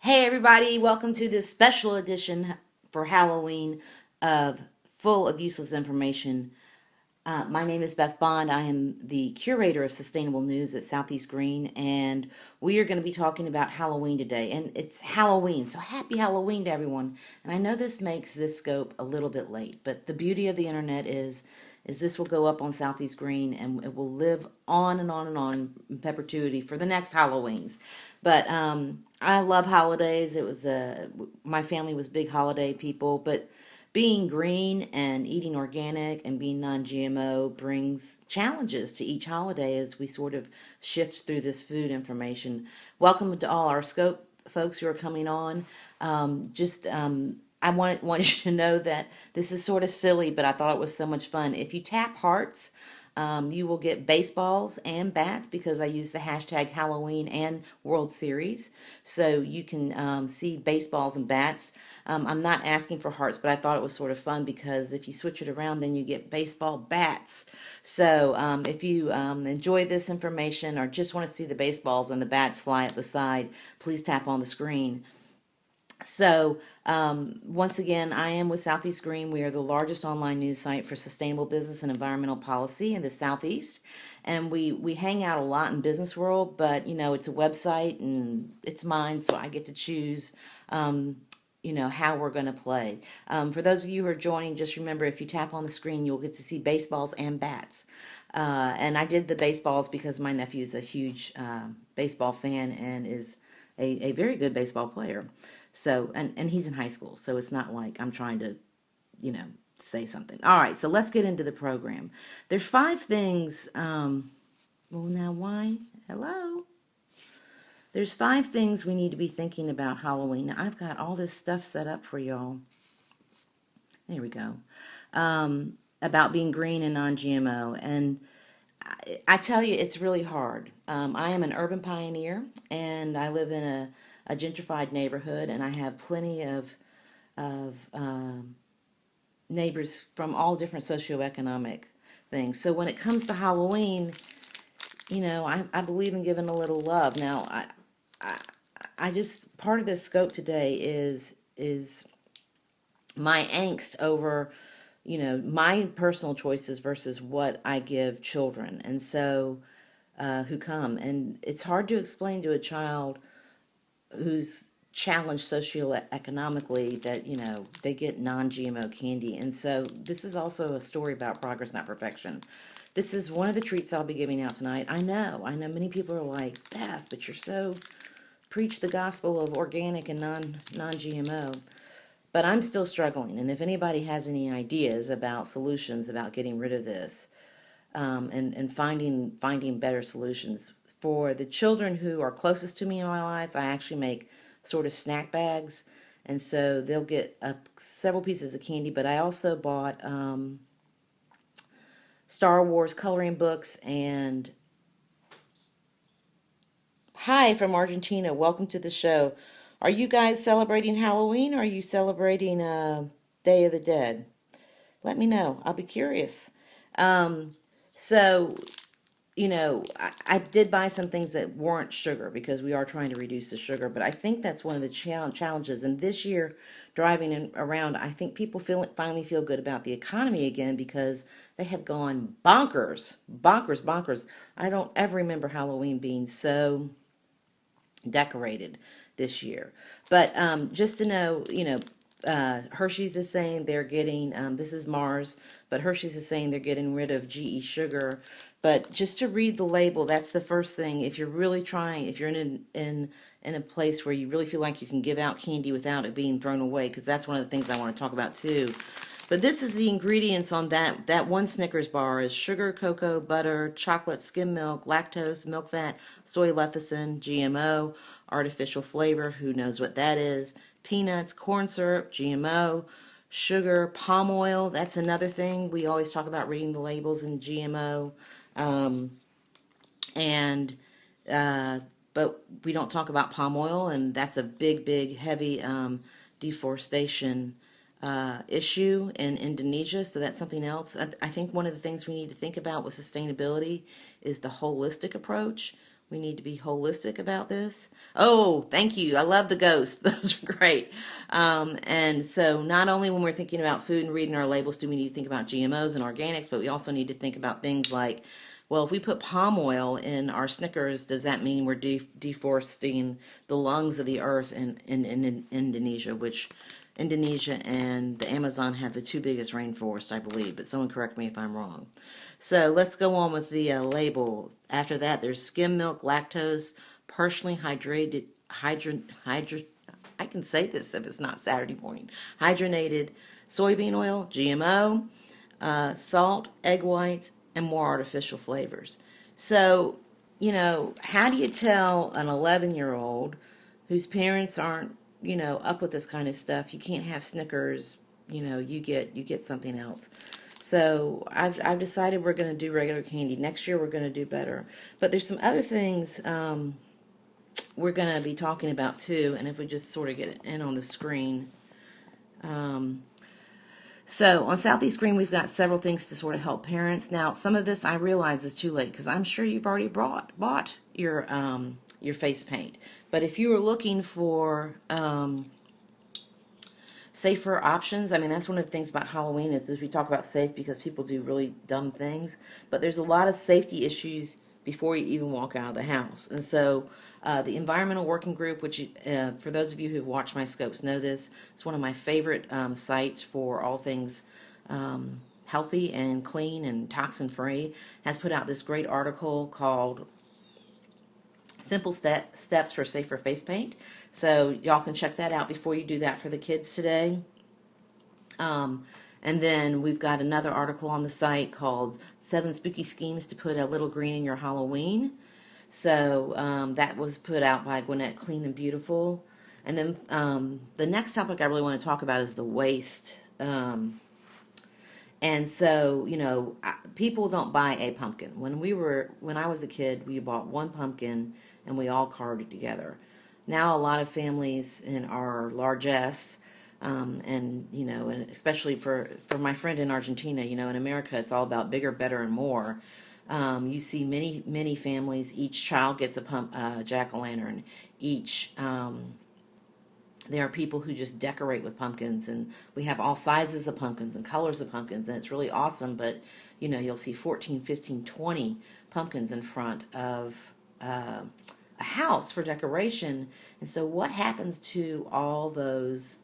Hey everybody, welcome to this special edition for Halloween of Full of Useless Information. My name is Beth Bond. I am the curator of sustainable news at Southeast Green, and we are going to be talking about Halloween today. And it's Halloween, so happy Halloween to everyone. And I know this makes this scope a little bit late, but the beauty of the internet is this will go up on Southeast Green and it will live on and on and on in perpetuity for the next Halloweens. But I love holidays. My family was big holiday people, but being green and eating organic and being non-GMO brings challenges to each holiday as we sort of shift through this food information. Welcome to all our scope folks who are coming on. I want you to know that this is sort of silly, but I thought it was so much fun. If you tap hearts, you will get baseballs and bats because I use the hashtag Halloween and World Series. So you can see baseballs and bats. I'm not asking for hearts, but I thought it was sort of fun because if you switch it around, then you get baseball bats. So if you enjoy this information or just want to see the baseballs and the bats fly at the side, please tap on the screen. So, once again, I am with Southeast Green. We are the largest online news site for sustainable business and environmental policy in the Southeast. And we hang out a lot in business world, but it's a website and it's mine, so I get to choose how we're going to play. For those of you who are joining, just remember if you tap on the screen, you'll get to see baseballs and bats. And I did the baseballs because my nephew is a huge baseball fan and is a very good baseball player. So, and he's in high school, so it's not like I'm trying to, you know, say something. All right, so let's get into the program. There's five things. Well, now why? Hello. There's five things we need to be thinking about Halloween. Now, I've got all this stuff set up for y'all. There we go. About being green and non-GMO. And I tell you, it's really hard. I am an urban pioneer, and I live in a gentrified neighborhood, and I have plenty of neighbors from all different socioeconomic things. So when it comes to Halloween, I believe in giving a little love. Now, I, I just part of this scope today is my angst over my personal choices versus what I give children, and so who come, and it's hard to explain to a child who's challenged socioeconomically that they get non-GMO candy. And so this is also a story about progress, not perfection. This is one of the treats I'll be giving out tonight. I know many people are like, Beth, but you're so preach the gospel of organic and non-GMO. But I'm still struggling, and if anybody has any ideas about solutions about getting rid of this, and finding better solutions for the children who are closest to me in my lives, I actually make sort of snack bags, and so they'll get several pieces of candy. But I also bought Star Wars coloring books. And hi from Argentina, welcome to the show. Are you guys celebrating Halloween, or are you celebrating Day of the Dead? Let me know. I'll be curious. Um, so, I did buy some things that weren't sugar because we are trying to reduce the sugar. But I think that's one of the challenges. And this year, around, I think people finally feel good about the economy again because they have gone bonkers, bonkers, bonkers. I don't ever remember Halloween being so decorated this year. But just to know, Hershey's is saying they're getting, this is Mars, but Hershey's is saying they're getting rid of GE sugar. But just to read the label, that's the first thing. If you're really trying, if you're in a place where you really feel like you can give out candy without it being thrown away, because that's one of the things I want to talk about too. But this is the ingredients on that one Snickers bar is sugar, cocoa, butter, chocolate, skim milk, lactose, milk fat, soy lecithin, GMO, artificial flavor, who knows what that is, peanuts, corn syrup, GMO, sugar, palm oil, that's another thing. We always talk about reading the labels in GMO. Um, and but we don't talk about palm oil, and that's a big, big, heavy deforestation issue in Indonesia. So that's something else. I think one of the things we need to think about with sustainability is the holistic approach. We need to be holistic about this. Oh, thank you. I love the ghosts. Those are great. And so, not only when we're thinking about food and reading our labels do we need to think about GMOs and organics, but we also need to think about things like, well, if we put palm oil in our Snickers, does that mean we're deforesting the lungs of the earth in Indonesia, which Indonesia and the Amazon have the two biggest rainforests, I believe, but someone correct me if I'm wrong. So let's go on with the label. After that, there's skim milk, lactose, partially hydrated, I can say this if it's not Saturday morning, hydrogenated soybean oil, GMO, salt, egg whites, and more artificial flavors. So, how do you tell an 11-year-old whose parents aren't, up with this kind of stuff? You can't have Snickers. You get something else. So I've decided we're going to do regular candy. Next year we're going to do better. But there's some other things we're going to be talking about too. And if we just sort of get it in on the screen. So on Southeast Green, we've got several things to sort of help parents. Now, some of this I realize is too late because I'm sure you've already bought your face paint. But if you were looking for safer options, I mean, that's one of the things about Halloween is we talk about safe because people do really dumb things. But there's a lot of safety issues before you even walk out of the house. And so the Environmental Working Group, which for those of you who've watched my scopes know this, it's one of my favorite sites for all things healthy and clean and toxin-free, has put out this great article called Simple Steps for Safer Face Paint. So y'all can check that out before you do that for the kids today. And then we've got another article on the site called 7 Spooky Schemes to Put a Little Green in Your Halloween. So that was put out by Gwinnett Clean and Beautiful. And then the next topic I really want to talk about is the waste. And so, people don't buy a pumpkin. When I was a kid, we bought one pumpkin and we all carved it together. Now a lot of families in our largesse, and especially for my friend in Argentina, in America it's all about bigger, better, and more. You see many families, each child gets a jack-o'-lantern. There are people who just decorate with pumpkins, and we have all sizes of pumpkins and colors of pumpkins, and it's really awesome. But you'll see 14, 15, 20 pumpkins in front of a house for decoration. And so what happens to all those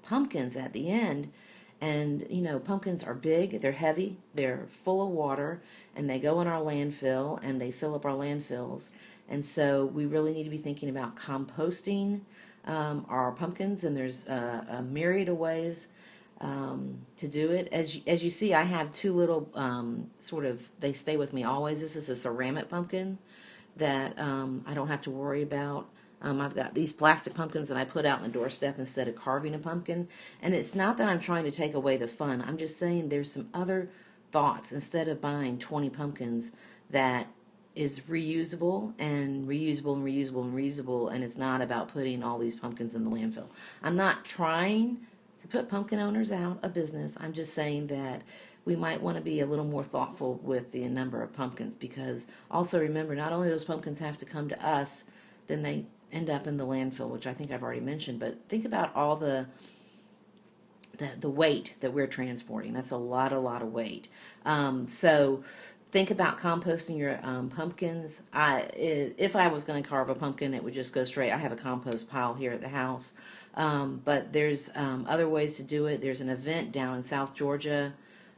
pumpkins at the end? And pumpkins are big, they're heavy, they're full of water, and they go in our landfill and they fill up our landfills. And so we really need to be thinking about composting our pumpkins, and there's a myriad of ways to do it. As you see, I have two little they stay with me always. This is a ceramic pumpkin that I don't have to worry about. I've got these plastic pumpkins that I put out on the doorstep instead of carving a pumpkin. And it's not that I'm trying to take away the fun. I'm just saying there's some other thoughts. Instead of buying 20 pumpkins that is reusable and reusable and reusable and reusable, and it's not about putting all these pumpkins in the landfill. I'm not trying to put pumpkin owners out of business. I'm just saying that we might want to be a little more thoughtful with the number of pumpkins, because also remember, not only those pumpkins have to come to us, then they end up in the landfill, which I think I've already mentioned, but think about all the weight that we're transporting. That's a lot of weight. So think about composting your pumpkins. If I was going to carve a pumpkin, it would just go straight. I have a compost pile here at the house. But there's other ways to do it. There's an event down in South Georgia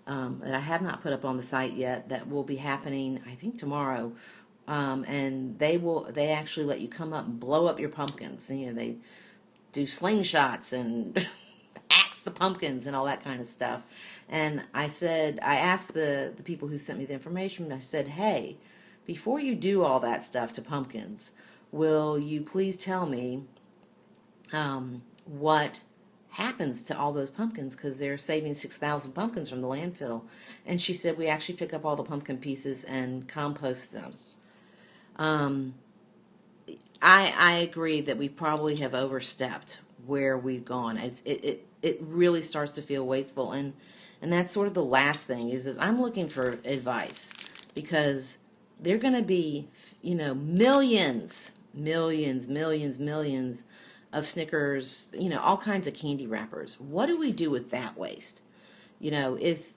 that I have not put up on the site yet that will be happening, I think, tomorrow. And they actually let you come up and blow up your pumpkins. They do slingshots and axe the pumpkins and all that kind of stuff. And I asked the people who sent me the information, I said, hey, before you do all that stuff to pumpkins, will you please tell me what happens to all those pumpkins, because they're saving 6,000 pumpkins from the landfill. And she said, we actually pick up all the pumpkin pieces and compost them. I agree that we probably have overstepped where we've gone. It really starts to feel wasteful, and that's sort of the last thing is I'm looking for advice, because They're going to be, millions, millions of Snickers, all kinds of candy wrappers. What do we do with that waste? You know, is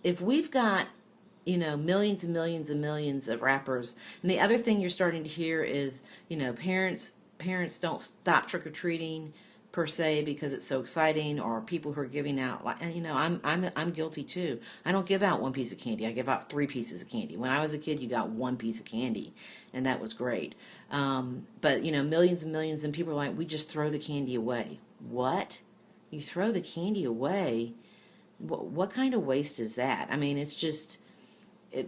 if we've got, millions and millions and millions of wrappers. And the other thing you're starting to hear is, parents don't stop trick or treating per se because it's so exciting, or people who are giving out, like, and I'm guilty too. I don't give out one piece of candy. I give out three pieces of candy. When I was a kid, you got one piece of candy, and that was great. But millions and millions, and people are like, we just throw the candy away. What? You throw the candy away? What kind of waste is that? I mean, it's just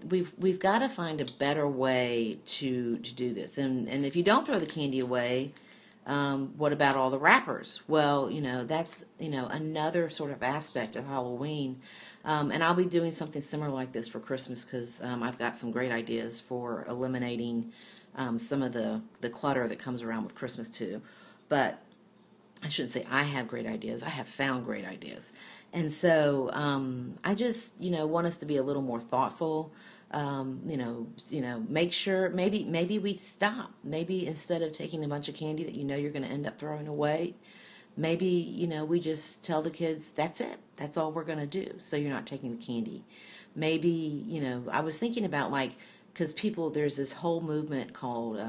we've got to find a better way to do this. And if you don't throw the candy away, what about all the wrappers? Well, that's another sort of aspect of Halloween. And I'll be doing something similar like this for Christmas because I've got some great ideas for eliminating some of the clutter that comes around with Christmas too. But I shouldn't say I have great ideas. I have found great ideas. And so I just, want us to be a little more thoughtful. Make sure maybe we stop. Maybe instead of taking a bunch of candy that you're going to end up throwing away, maybe, we just tell the kids that's it. That's all we're going to do. So you're not taking the candy. Maybe, I was thinking about like because there's this whole movement called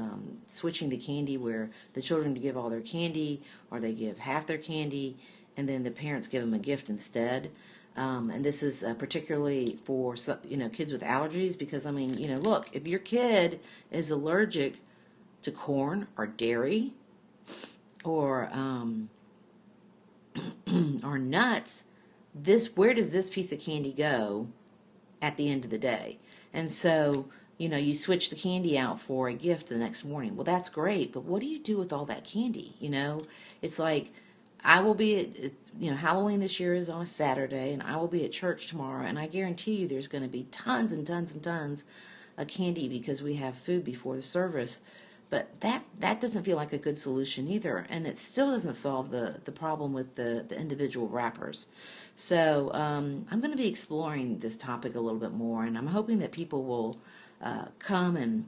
switching the candy, where the children give all their candy, or they give half their candy, and then the parents give them a gift instead. And this is particularly for kids with allergies, because I mean, look, if your kid is allergic to corn or dairy or or nuts, where does this piece of candy go at the end of the day? And so, you switch the candy out for a gift the next morning. Well, that's great, but what do you do with all that candy? It's like I will be at, Halloween this year is on a Saturday, and I will be at church tomorrow, and I guarantee you there's going to be tons and tons and tons of candy because we have food before the service. But that doesn't feel like a good solution either, and it still doesn't solve the problem with the individual wrappers. So I'm going to be exploring this topic a little bit more, and I'm hoping that people will come and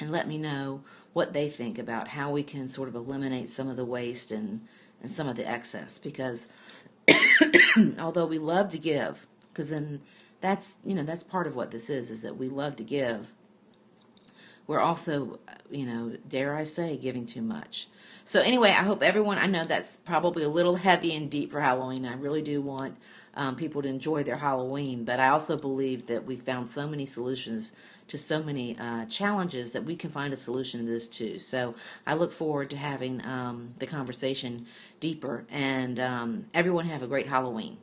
let me know what they think about how we can sort of eliminate some of the waste and some of the excess. Because although we love to give, because then that's part of what this is that we love to give, we're also, dare I say, giving too much. So anyway, I hope everyone, I know that's probably a little heavy and deep for Halloween. I really do want people to enjoy their Halloween, but I also believe that we've found so many solutions to so many challenges that we can find a solution to this too. So I look forward to having the conversation deeper, and everyone have a great Halloween.